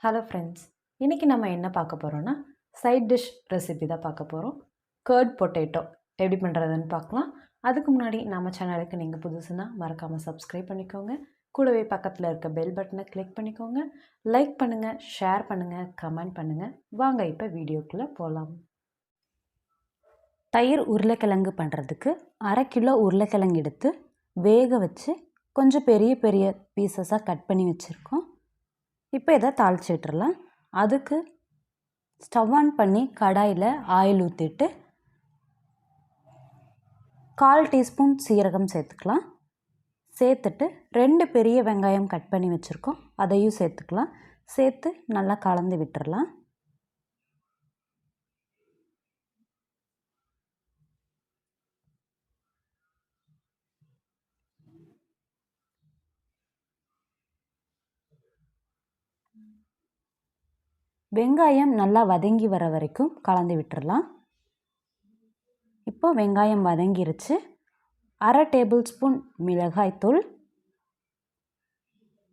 Hello friends, இன்றைக்கி நம்ம என்ன பார்க்க போகிறோன்னா சைட் டிஷ் ரெசிபி தான் பார்க்க போகிறோம். கர்ட் பொட்டேட்டோ எப்படி பண்ணுறதுன்னு பார்க்கலாம். அதுக்கு முன்னாடி நம்ம சேனலுக்கு நீங்கள் புதுசுன்னா மறக்காமல் சப்ஸ்கிரைப் பண்ணிக்கோங்க. கூடவே பக்கத்தில் இருக்க பெல் பட்டனை கிளிக் பண்ணிக்கோங்க. லைக் பண்ணுங்கள், ஷேர் பண்ணுங்கள், கமெண்ட் பண்ணுங்கள். வாங்க இப்போ வீடியோக்குள்ளே போகலாம். தயிர் உருளைக்கிழங்கு பண்ணுறதுக்கு 1/2 கிலோ உருளைக்கிழங்கு எடுத்து வேக வச்சு கொஞ்சம் பெரிய பெரிய பீசஸாக கட் பண்ணி வச்சுருக்கோம். இப்போ இதை தாளித்து விட்டுறலாம். அதுக்கு ஸ்டவ் ஆன் பண்ணி கடாயில் ஆயில் ஊற்றிட்டு 1/4 டீஸ்பூன் சீரகம் சேர்த்துக்கலாம். சேர்த்துட்டு 2 பெரிய வெங்காயம் கட் பண்ணி வச்சுருக்கோம், அதையும் சேர்த்துக்கலாம். சேர்த்து நல்லா கலந்து விட்டுறலாம். வெங்காயம் நல்லா வதங்கி வர வரைக்கும் கலந்து விட்டுறலாம். இப்போ வெங்காயம் வதங்கிருச்சு. 1/2 டேபிள் ஸ்பூன் மிளகாய்த்தூள்,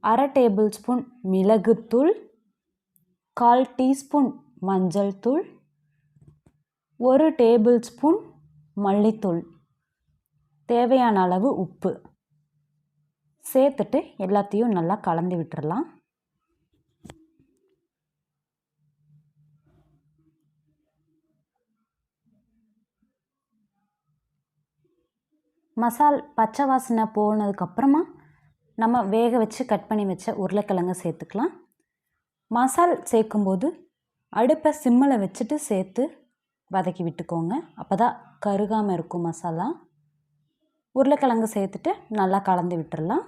1/2 டேபிள் ஸ்பூன் மிளகுத்தூள், 1/4 டீஸ்பூன் மஞ்சள் தூள், 1 டேபிள் ஸ்பூன் மல்லித்தூள், தேவையான அளவு உப்பு சேர்த்துட்டு எல்லாத்தையும் நல்லா கலந்து விட்டுறலாம். மசால் பச்சை வாசனை போனதுக்கப்புறமா நம்ம வேக வச்சு கட் பண்ணி வச்ச உருளைக்கிழங்கு சேர்த்துக்கலாம். மசால் சேர்க்கும்போது அடுப்பை சிம்மில் வச்சுட்டு சேர்த்து வதக்கி விட்டுக்கோங்க, அப்போ தான் கருகாமல் இருக்கும் மசாலா. உருளைக்கிழங்கு சேர்த்துட்டு நல்லா கலந்து விட்டுறலாம்.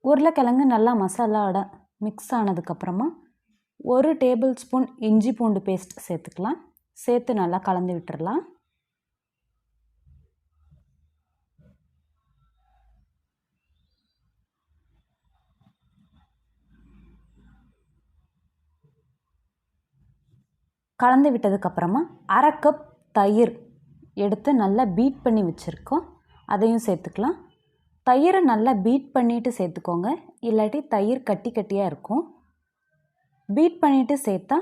உருளைக்கிழங்கு நல்லா மசாலாவோட மிக்ஸ் ஆனதுக்கப்புறமா 1 டேபிள் ஸ்பூன் இஞ்சி பூண்டு பேஸ்ட் சேர்த்துக்கலாம். சேர்த்து நல்லா கலந்து விட்டுறலாம். கலந்து விட்டதுக்கப்புறமா 1/2 கப் தயிர் எடுத்து நல்லா பீட் பண்ணி வச்சுருக்கோம், அதையும் சேர்த்துக்கலாம். தயிரை நல்லா பீட் பண்ணிவிட்டு சேர்த்துக்கோங்க, இல்லாட்டி தயிர் கட்டி கட்டியாக இருக்கும். பீட் பண்ணிவிட்டு சேர்த்தா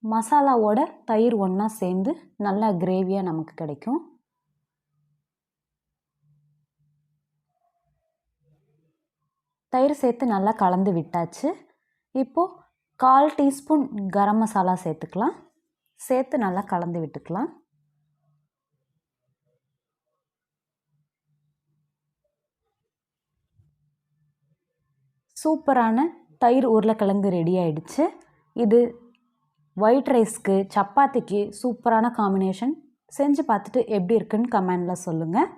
மசாலாவோட தயிர் ஒன்றா சேர்ந்து நல்லா கிரேவியாக நமக்கு கிடைக்கும். தயிர் சேர்த்து நல்லா கலந்து விட்டாச்சு. இப்போது 1/4 டீஸ்பூன் கரம் மசாலா சேர்த்துக்கலாம். சேர்த்து நல்லா கலந்து விட்டுக்கலாம். சூப்பரான தயிர் உருளைக்கிழங்கு ரெடி ஆகிடுச்சு. இது ஒயிட் ரைஸ்க்கு, சப்பாத்திக்கு சூப்பரான காம்பினேஷன். செஞ்சு பார்த்துட்டு எப்படி இருக்குன்னு கமெண்டில் சொல்லுங்கள்.